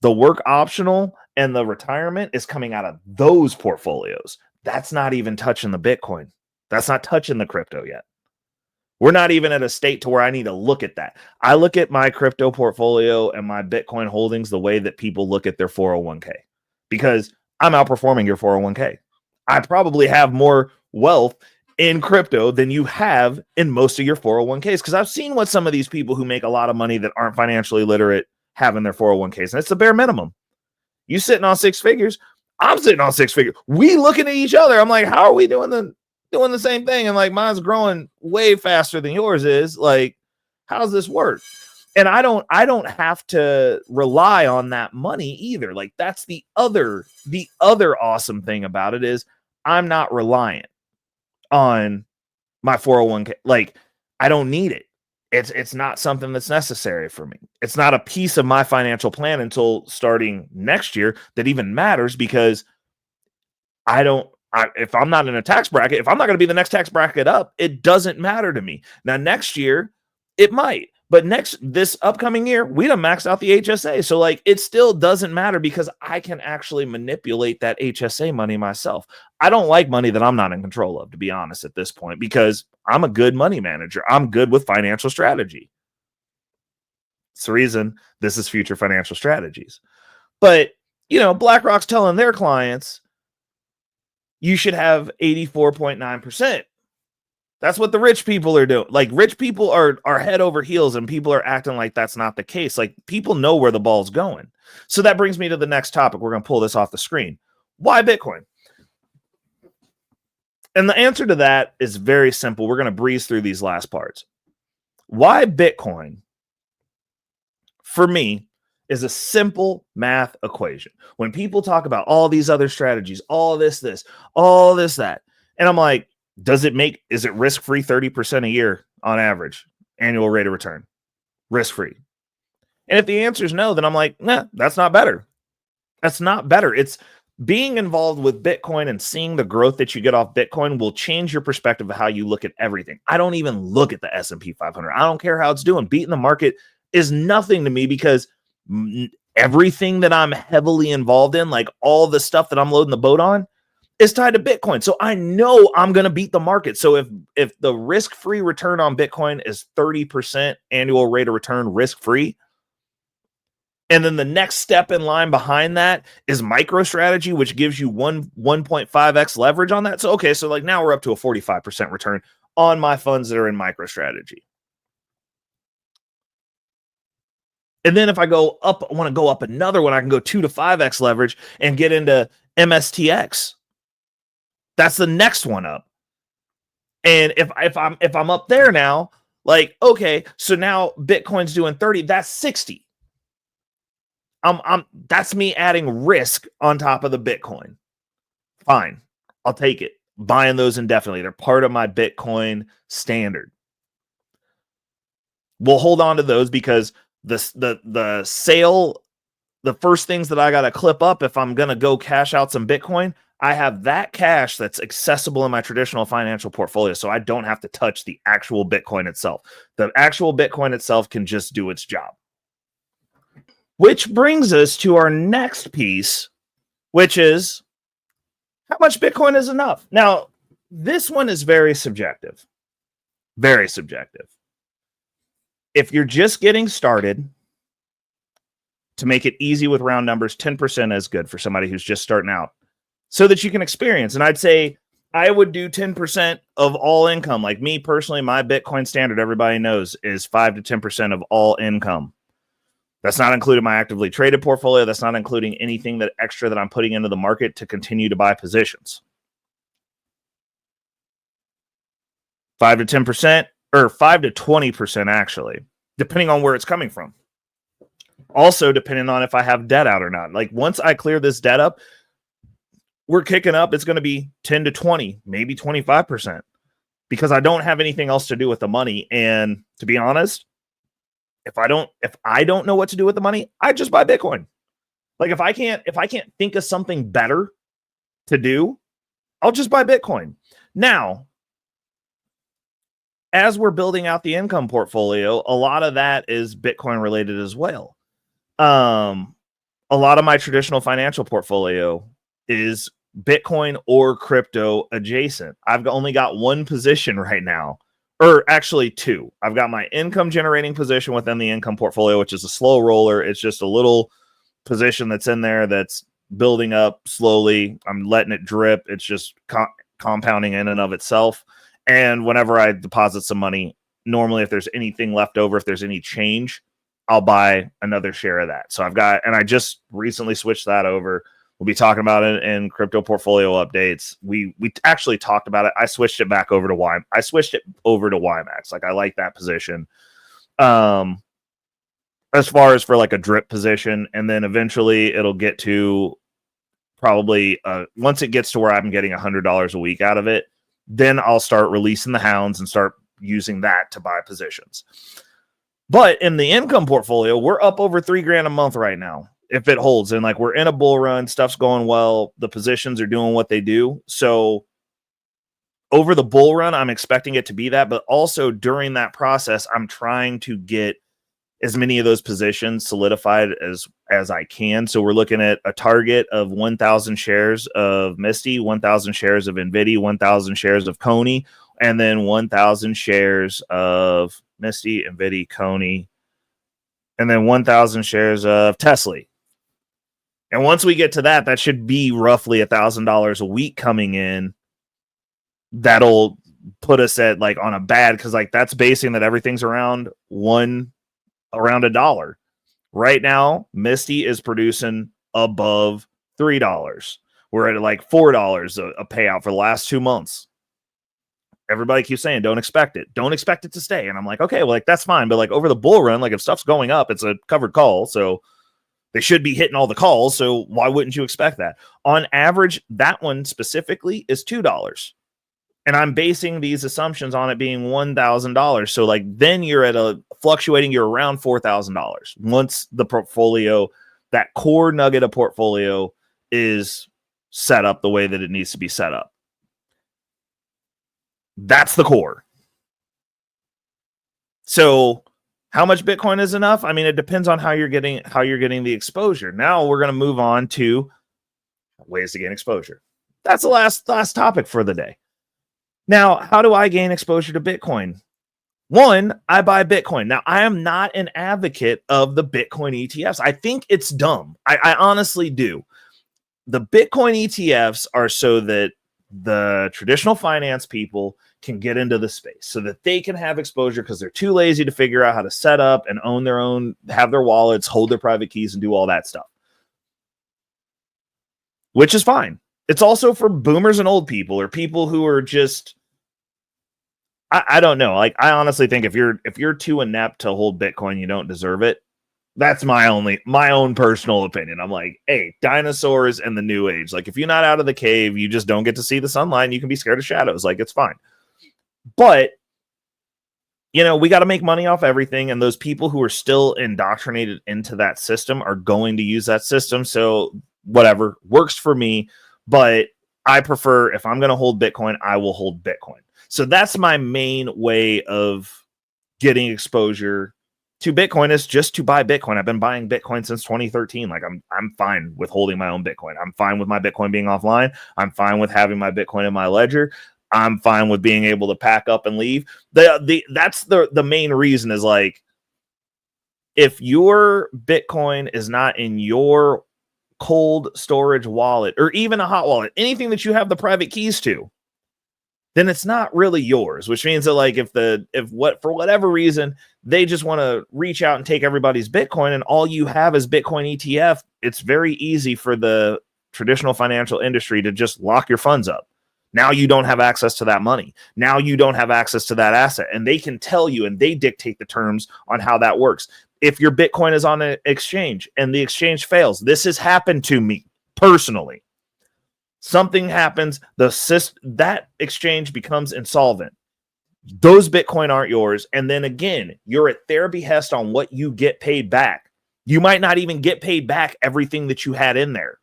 the work optional and the retirement is coming out of those portfolios. That's not even touching the Bitcoin. That's not touching the crypto yet. We're not even at a state to where I need to look at that. I look at my crypto portfolio and my Bitcoin holdings the way that people look at their 401k, because I'm outperforming your 401k. I probably have more wealth in crypto than you have in most of your 401ks, because I've seen what some of these people who make a lot of money that aren't financially literate have in their 401ks, and it's the bare minimum. You sitting on 6 figures, I'm sitting on 6 figures. We looking at each other. I'm like, how are we doing the same thing? And like, mine's growing way faster than yours is. Like, how does this work? And I don't have to rely on that money either. Like, that's the other awesome thing about it is I'm not reliant on my 401k. Like, I don't need it. It's not something that's necessary for me. It's not a piece of my financial plan until starting next year that even matters, because if I'm not in a tax bracket, if I'm not going to be the next tax bracket up, it doesn't matter to me. Now, next year, it might. But this upcoming year, we done maxed out the HSA. So like, it still doesn't matter because I can actually manipulate that HSA money myself. I don't like money that I'm not in control of, to be honest, at this point, because I'm a good money manager. I'm good with financial strategy. It's the reason this is Future Financial Strategies. But, BlackRock's telling their clients, you should have 84.9%. That's what the rich people are doing. Like, rich people are head over heels, and people are acting like that's not the case. Like, people know where the ball's going. So that brings me to the next topic. We're going to pull this off the screen. Why Bitcoin? And the answer to that is very simple. We're going to breeze through these last parts. Why Bitcoin, for me, is a simple math equation. When people talk about all these other strategies, all this, all this, that, and I'm like, is it risk-free 30% a year on average, annual rate of return? Risk-free. And if the answer is no, then I'm like, nah, that's not better. That's not better. It's being involved with Bitcoin and seeing the growth that you get off Bitcoin will change your perspective of how you look at everything. I don't even look at the S&P 500. I don't care how it's doing. Beating the market is nothing to me, because everything that I'm heavily involved in, like all the stuff that I'm loading the boat on, is tied to Bitcoin. So I know I'm going to beat the market. So if the risk-free return on Bitcoin is 30% annual rate of return risk-free, and then the next step in line behind that is MicroStrategy, which gives you 1.5x leverage on that. So, okay, so like now we're up to a 45% return on my funds that are in MicroStrategy. And then if I go up, I want to go up another one, I can go 2 to 5x leverage and get into MSTX. That's the next one up. And if I'm up there now, like, okay, so now Bitcoin's doing 30, that's 60. That's me adding risk on top of the Bitcoin. Fine. I'll take it. Buying those indefinitely. They're part of my Bitcoin standard. We'll hold on to those because the sale, the first things that I got to clip up if I'm going to go cash out some Bitcoin, I have that cash that's accessible in my traditional financial portfolio, so I don't have to touch the actual Bitcoin itself. The actual Bitcoin itself can just do its job. Which brings us to our next piece, which is how much Bitcoin is enough. Now, this one is very subjective. Very subjective. If you're just getting started, to make it easy with round numbers, 10% is good for somebody who's just starting out, so that you can experience. And I'd say I would do 10% of all income. Like me personally, my Bitcoin standard, everybody knows, is 5 to 10% of all income. That's not including my actively traded portfolio. That's not including anything that extra that I'm putting into the market to continue to buy positions. 5 to 10%, or 5 to 20% actually, depending on where it's coming from. Also, depending on if I have debt out or not. Like once I clear this debt up, we're kicking up. It's going to be 10 to 20, maybe 25%, because I don't have anything else to do with the money. And to be honest, if I don't know what to do with the money, I just buy Bitcoin. Like if I can't think of something better to do, I'll just buy Bitcoin. Now, as we're building out the income portfolio, a lot of that is Bitcoin related as well. A lot of my traditional financial portfolio is Bitcoin or crypto adjacent. I've only got one position right now, or actually two. I've got my income generating position within the income portfolio, which is a slow roller. It's just a little position that's in there that's building up slowly. I'm letting it drip. It's just compounding in and of itself. And whenever I deposit some money, normally if there's anything left over, if there's any change, I'll buy another share of that. So I just recently switched that over. We'll be talking about it in crypto portfolio updates. We actually talked about it. I switched it back over to I switched it over to YMAX. Like I like that position. As far as for like a drip position, and then eventually it'll get to probably once it gets to where I'm getting $100 a week out of it, then I'll start releasing the hounds and start using that to buy positions. But in the income portfolio, we're up over $3,000 a month right now. If it holds, and like we're in a bull run, stuff's going well, the positions are doing what they do. So over the bull run, I'm expecting it to be that, but also during that process, I'm trying to get as many of those positions solidified as I can. So we're looking at a target of 1,000 shares of Misty, 1,000 shares of NVIDIA, 1,000 shares of Coney, and then 1,000 shares of Misty, NVIDIA, Coney, and then 1,000 shares of Tesla. And once we get to that, that should be roughly $1,000 a week coming in. That'll put us at like on a bad, because like that's basing that everything's around $1. Right now, Misty is producing above $3. We're at like $4 a payout for the last 2 months. Everybody keeps saying, don't expect it. Don't expect it to stay. And I'm like, okay, well, like that's fine. But like over the bull run, like if stuff's going up, it's a covered call. So they should be hitting all the calls. So why wouldn't you expect that? On average, that one specifically is $2. And I'm basing these assumptions on it being $1,000. So like then you're at a fluctuating, you're around $4,000 once the portfolio, that core nugget of portfolio is set up the way that it needs to be set up. That's the core. So how much Bitcoin is enough? I mean, it depends on how you're getting the exposure. Now we're going to move on to ways to gain exposure. That's the last topic for the day. Now, how do I gain exposure to Bitcoin? One, I buy Bitcoin. Now, I am not an advocate of the Bitcoin ETFs. I think it's dumb. I honestly do. The Bitcoin ETFs are so that the traditional finance people can get into the space, so that they can have exposure because they're too lazy to figure out how to set up and own their own, have their wallets, hold their private keys, and do all that stuff, which is fine. It's also for boomers and old people, or people who are just, I don't know. Like, I honestly think if you're too inept to hold Bitcoin, you don't deserve it. That's my own personal opinion. I'm like, hey, dinosaurs and the new age. Like, if you're not out of the cave, you just don't get to see the sunlight, and you can be scared of shadows. Like, it's fine. But, you know, we got to make money off everything. And those people who are still indoctrinated into that system are going to use that system. So whatever works for me. But I prefer, if I'm going to hold Bitcoin, I will hold Bitcoin. So that's my main way of getting exposure to Bitcoin, is just to buy Bitcoin. I've been buying Bitcoin since 2013. Like I'm fine with holding my own Bitcoin. I'm fine with my Bitcoin being offline. I'm fine with having my Bitcoin in my ledger. I'm fine with being able to pack up and leave. That's the main reason, is like, if your Bitcoin is not in your cold storage wallet, or even a hot wallet, anything that you have the private keys to, then it's not really yours, which means that like for whatever reason, they just want to reach out and take everybody's Bitcoin, and all you have is Bitcoin ETF, it's very easy for the traditional financial industry to just lock your funds up. Now you don't have access to that money. Now you don't have access to that asset, and they can tell you, and they dictate the terms on how that works. If your Bitcoin is on an exchange and the exchange fails, this has happened to me personally. Something happens, that exchange becomes insolvent. Those Bitcoin aren't yours. And then again, you're at their behest on what you get paid back. You might not even get paid back everything that you had in there.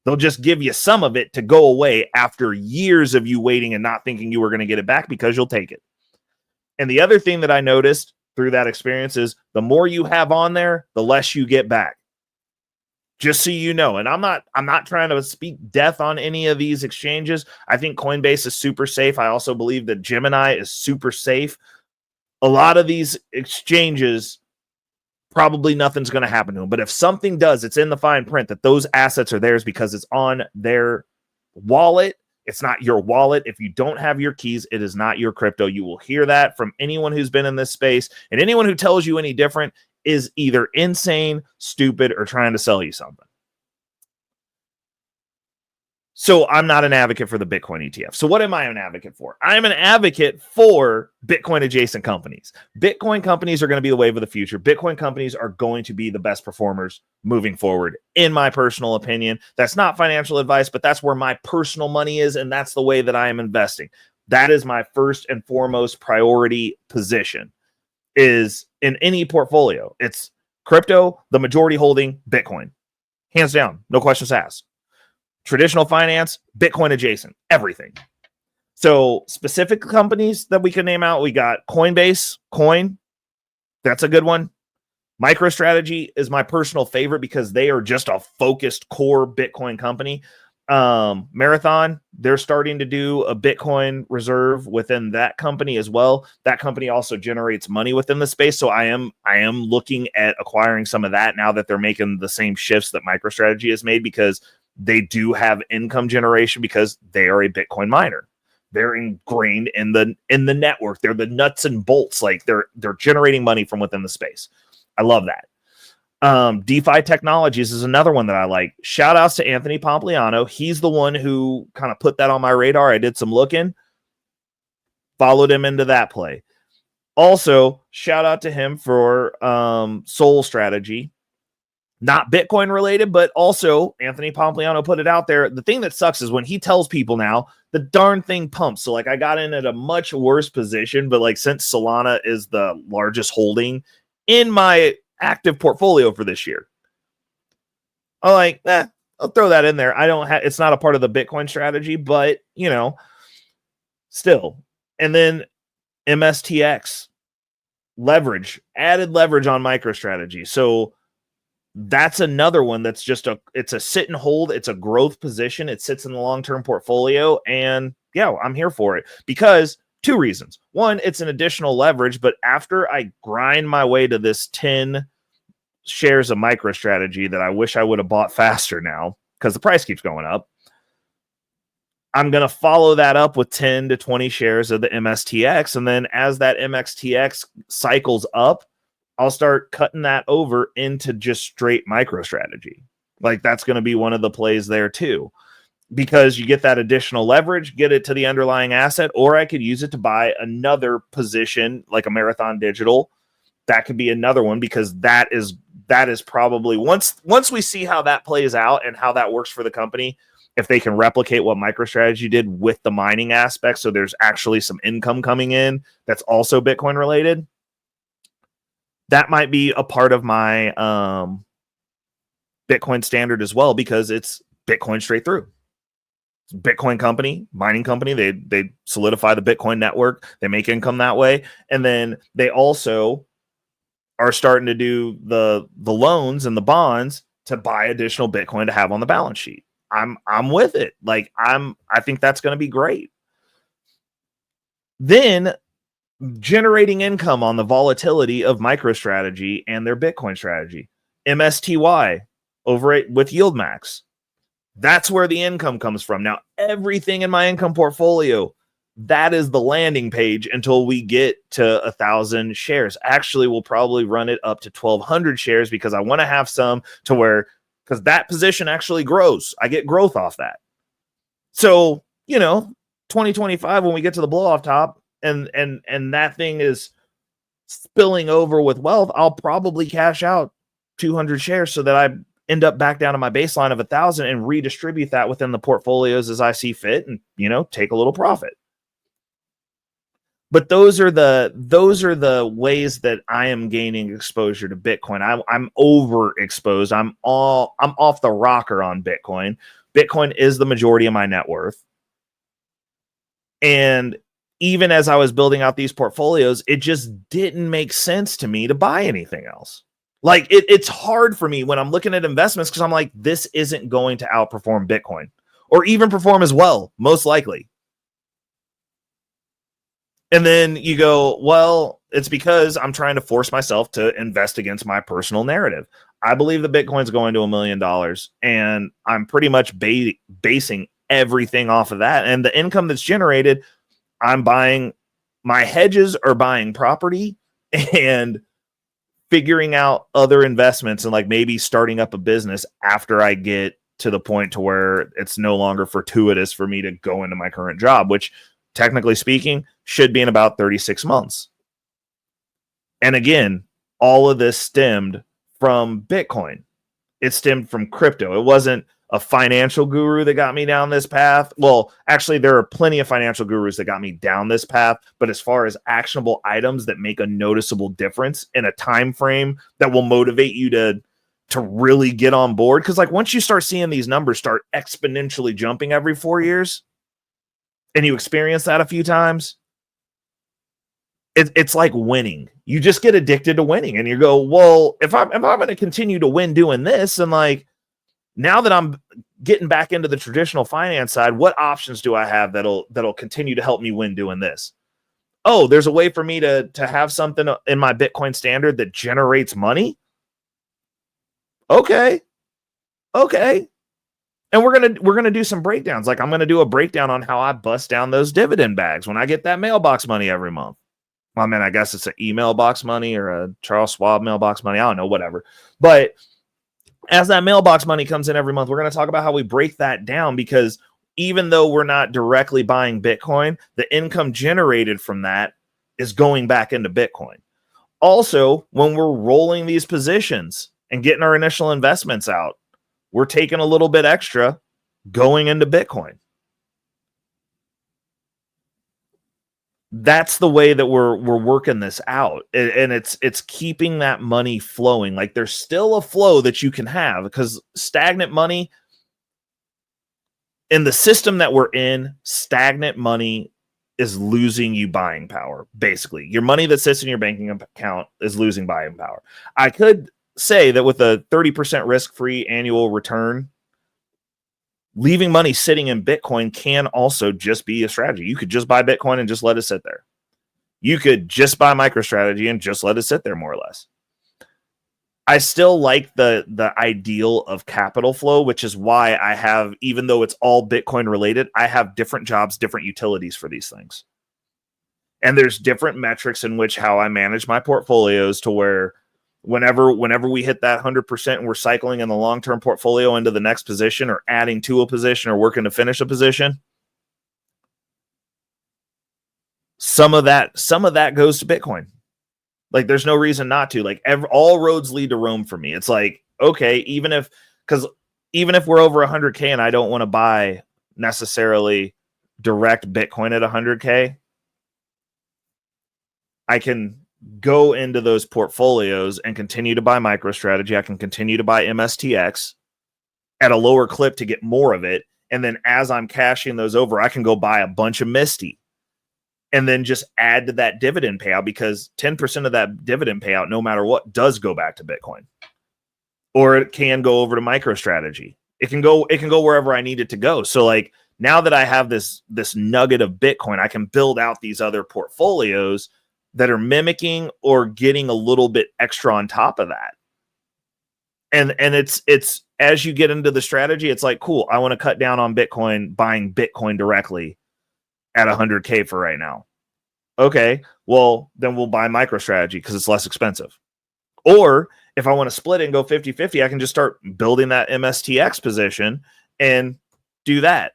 They'll just give you some of it to go away after years of you waiting and not thinking you were going to get it back, because you'll take it. And the other thing that I noticed through that experience is the more you have on there, the less you get back. Just so you know. And I'm not trying to speak death on any of these exchanges. I think Coinbase is super safe. I also believe that Gemini is super safe. A lot of these exchanges, probably nothing's going to happen to them. But if something does, it's in the fine print that those assets are theirs because it's on their wallet. It's not your wallet. If you don't have your keys, it is not your crypto. You will hear that from anyone who's been in this space, and anyone who tells you any different is either insane, stupid, or trying to sell you something. So I'm not an advocate for the Bitcoin ETF. So what am I an advocate for? I'm an advocate for Bitcoin adjacent companies. Bitcoin companies are going to be the wave of the future. Bitcoin companies are going to be the best performers moving forward, in my personal opinion. That's not financial advice, but that's where my personal money is, and that's the way that I am investing. That is my first and foremost priority position, is in any portfolio. It's crypto, the majority holding Bitcoin. Hands down, no questions asked. Traditional finance, Bitcoin adjacent, everything. So specific companies that we can name out, we got Coinbase, Coin. That's a good one. MicroStrategy is my personal favorite because they are just a focused core Bitcoin company. Marathon, they're starting to do a Bitcoin reserve within that company as well. That company also generates money within the space. So I am looking at acquiring some of that now that they're making the same shifts that MicroStrategy has made, because they do have income generation because they are a Bitcoin miner. They're ingrained in the network. They're the nuts and bolts. Like they're generating money from within the space. I love that. DeFi Technologies is another one that I like. Shout outs to Anthony Pompliano. He's the one who kind of put that on my radar. I did some looking, followed him into that play. Also, shout out to him for Soul Strategy. Not Bitcoin related, but also Anthony Pompliano put it out there. The thing that sucks is when he tells people now, the darn thing pumps. So like I got in at a much worse position, but like since Solana is the largest holding in my active portfolio for this year, I'm like, I'll throw that in there. I don't have, it's not a part of the Bitcoin strategy, but you know, still. And then MSTX added leverage on MicroStrategy. So that's another one that's just it's a sit and hold. It's a growth position. It sits in the long-term portfolio. And yeah, I'm here for it because two reasons. One, it's an additional leverage, but after I grind my way to this 10 shares of MicroStrategy that I wish I would have bought faster now because the price keeps going up, I'm going to follow that up with 10 to 20 shares of the MSTX. And then as that MXTX cycles up, I'll start cutting that over into just straight MicroStrategy. Like that's going to be one of the plays there too, because you get that additional leverage, get it to the underlying asset, or I could use it to buy another position like a Marathon Digital. That could be another one because that is probably once we see how that plays out and how that works for the company, if they can replicate what MicroStrategy did with the mining aspect, so there's actually some income coming in that's also Bitcoin related. That might be a part of my Bitcoin standard as well, because it's Bitcoin straight through. It's Bitcoin company, mining company. They solidify the Bitcoin network. They make income that way. And then they also are starting to do the loans and the bonds to buy additional Bitcoin to have on the balance sheet. I'm with it. Like I think that's going to be great. Then generating income on the volatility of MicroStrategy and their Bitcoin strategy. MSTY over with YieldMax. That's where the income comes from. Now, everything in my income portfolio, that is the landing page until we get to 1,000 shares. Actually, we'll probably run it up to 1,200 shares because I want to have some to where, because that position actually grows. I get growth off that. So, 2025, when we get to the blow off top, and that thing is spilling over with wealth, I'll probably cash out 200 shares so that I end up back down to my baseline of 1,000 and redistribute that within the portfolios as I see fit and, take a little profit. But those are the ways that I am gaining exposure to Bitcoin. I'm overexposed. I'm off the rocker on Bitcoin. Bitcoin is the majority of my net worth. And even as I was building out these portfolios, it just didn't make sense to me to buy anything else. Like it's hard for me when I'm looking at investments because I'm like, this isn't going to outperform Bitcoin or even perform as well, most likely. And then you go, well, it's because I'm trying to force myself to invest against my personal narrative. I believe that Bitcoin's going to $1 million, and I'm pretty much basing everything off of that. And the income that's generated, I'm buying, my hedges are buying property and figuring out other investments and like maybe starting up a business after I get to the point to where it's no longer fortuitous for me to go into my current job, which technically speaking should be in about 36 months. And again, all of this stemmed from Bitcoin. It stemmed from crypto. It wasn't a financial guru that got me down this path. Well, actually, there are plenty of financial gurus that got me down this path. But as far as actionable items that make a noticeable difference in a time frame that will motivate you to really get on board, because like once you start seeing these numbers start exponentially jumping every 4 years, and you experience that a few times, it's like winning. You just get addicted to winning, and you go, well, if I'm going to continue to win doing this, and like, now that I'm getting back into the traditional finance side, what options do I have that'll continue to help me win doing this? Oh, there's a way for me to have something in my Bitcoin standard that generates money. Okay. And we're gonna do some breakdowns. Like I'm gonna do a breakdown on how I bust down those dividend bags when I get that mailbox money every month. Well, I mean, I guess it's an email box money or a Charles Schwab mailbox money. I don't know, whatever. But as that mailbox money comes in every month, we're going to talk about how we break that down, because even though we're not directly buying Bitcoin, the income generated from that is going back into Bitcoin. Also, when we're rolling these positions and getting our initial investments out, we're taking a little bit extra going into Bitcoin. That's the way that we're working this out, and it's keeping that money flowing. Like there's still a flow that you can have, because stagnant money in the system that we're in, stagnant money is losing you buying power. Basically, your money that sits in your banking account is losing buying power. I could say that with a 30% risk-free annual return, leaving money sitting in Bitcoin can also just be a strategy. You could just buy Bitcoin and just let it sit there. You could just buy MicroStrategy and just let it sit there, more or less. I still like the ideal of capital flow, which is why I have, even though it's all Bitcoin related, I have different jobs, different utilities for these things. And there's different metrics in which how I manage my portfolios, to where whenever we hit that 100% and we're cycling in the long-term portfolio into the next position, or adding to a position, or working to finish a position, some of that goes to Bitcoin. Like there's no reason not to. Like all roads lead to Rome for me. It's like, okay, even if we're over 100K and I don't want to buy necessarily direct Bitcoin at 100K, I can go into those portfolios and continue to buy MicroStrategy. I can continue to buy MSTX at a lower clip to get more of it. And then as I'm cashing those over, I can go buy a bunch of Misty and then just add to that dividend payout, because 10% of that dividend payout, no matter what, does go back to Bitcoin, or it can go over to MicroStrategy. It can go wherever I need it to go. So like now that I have this nugget of Bitcoin, I can build out these other portfolios that are mimicking or getting a little bit extra on top of that. And it's as you get into the strategy, it's like, cool, I want to cut down on Bitcoin, buying Bitcoin directly at 100K for right now. Okay, well, then we'll buy MicroStrategy because it's less expensive. Or if I want to split it and go 50-50, I can just start building that MSTX position and do that.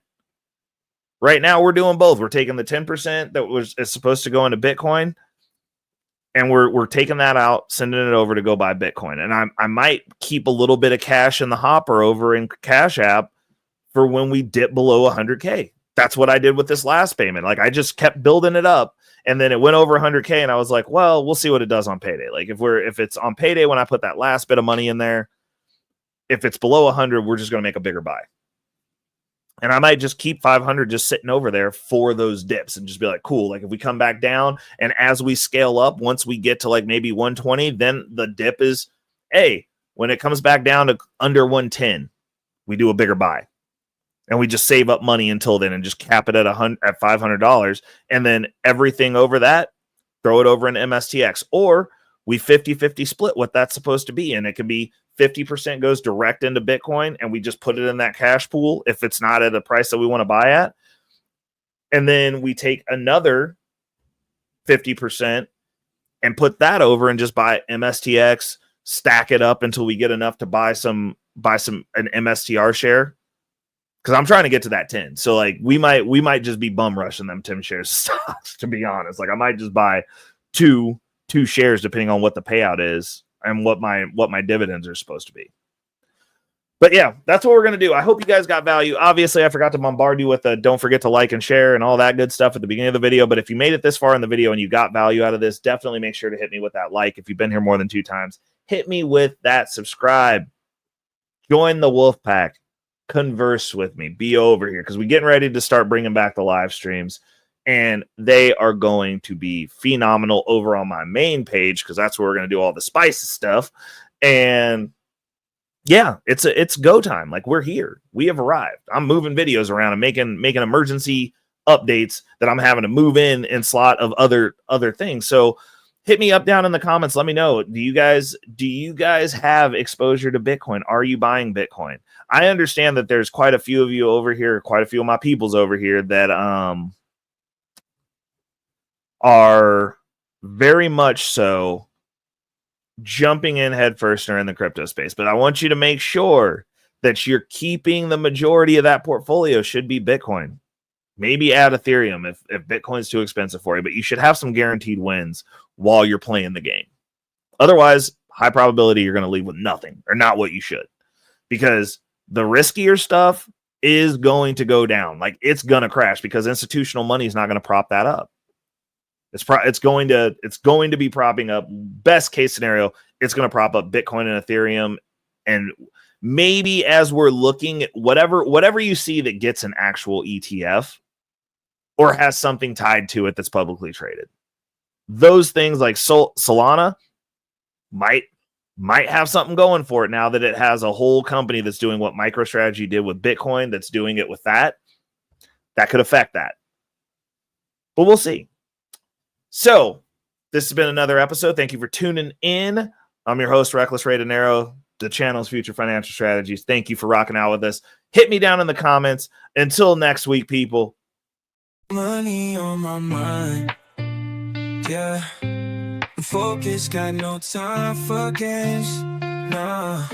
Right now, we're doing both. We're taking the 10% that is supposed to go into Bitcoin, and we're taking that out, sending it over to go buy Bitcoin. And I might keep a little bit of cash in the hopper over in Cash App for when we dip below 100K. That's what I did with this last payment. Like I just kept building it up, and then it went over 100K, and I was like, well, we'll see what it does on payday. Like if it's on payday when I put that last bit of money in there, if it's below 100, we're just going to make a bigger buy. And I might just keep 500 just sitting over there for those dips and just be like, cool. Like if we come back down, and as we scale up, once we get to like maybe 120, then the dip is, hey, when it comes back down to under 110, we do a bigger buy. And we just save up money until then and just cap it at $500. And then everything over that, throw it over in MSTX. Or we 50-50 split what that's supposed to be. And it could be 50% goes direct into Bitcoin, and we just put it in that cash pool if it's not at a price that we want to buy at. And then we take another 50% and put that over and just buy MSTX, stack it up until we get enough to buy an MSTR share. because I'm trying to get to that 10. So like we might just be bum rushing them 10 shares of stocks, to be honest. Like I might just buy two shares depending on what the payout is and what my dividends are supposed to be. But yeah, that's what we're going to do. I hope you guys got value. Obviously, I forgot to bombard you with the don't forget to like and share and all that good stuff at the beginning of the video. But if you made it this far in the video and you got value out of this, definitely make sure to hit me with that like. If you've been here more than 2 times, hit me with that subscribe. Join the wolf pack. Converse with me. Be over here because we're getting ready to start bringing back the live streams. And they are going to be phenomenal over on my main page because that's where we're going to do all the spicy stuff. And yeah, it's go time. Like we're here. We have arrived. I'm moving videos around and making emergency updates that I'm having to move in slot of other things. So hit me up down in the comments. Let me know. Do you guys have exposure to Bitcoin? Are you buying Bitcoin? I understand that there's quite a few of you over here, quite a few of my peoples over here that are very much so jumping in headfirst or in the crypto space. But I want you to make sure that you're keeping the majority of that portfolio should be Bitcoin. Maybe add Ethereum if Bitcoin's too expensive for you, but you should have some guaranteed wins while you're playing the game. Otherwise, high probability you're going to leave with nothing or not what you should, because the riskier stuff is going to go down. Like it's going to crash because institutional money is not going to prop that up. It's going to be propping up. Best case scenario, it's going to prop up Bitcoin and Ethereum, and maybe as we're looking at whatever you see that gets an actual ETF or has something tied to it that's publicly traded. Those things like Solana might have something going for it now that it has a whole company that's doing what MicroStrategy did with Bitcoin, that's doing it with that. That could affect that. But we'll see. So this has been another episode. Thank you for tuning in. I'm your host, Reckless Ray Dinero, the channel's Future Financial Strategies. Thank you for rocking out with us. Hit me down in the comments. Until next week, people. Money on my mind. Yeah. Focus, got no time for games. Nah.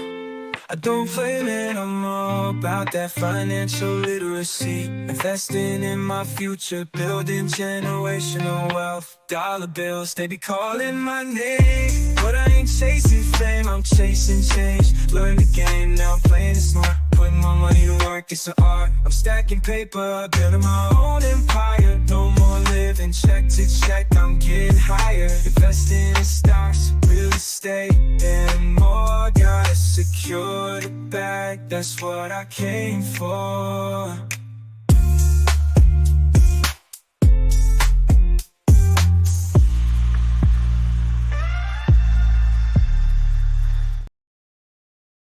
I don't play it, I'm all about that financial literacy. Investing in my future, building generational wealth. Dollar bills, they be calling my name. But I ain't chasing fame, I'm chasing change. Learn the game, now I'm playing it smart. Putting my money to work, it's an art. I'm stacking paper, building my own empire. No more living check to check, I'm getting higher. Investing in stocks, real estate, and more. Gotta secure the bag, that's what I came for.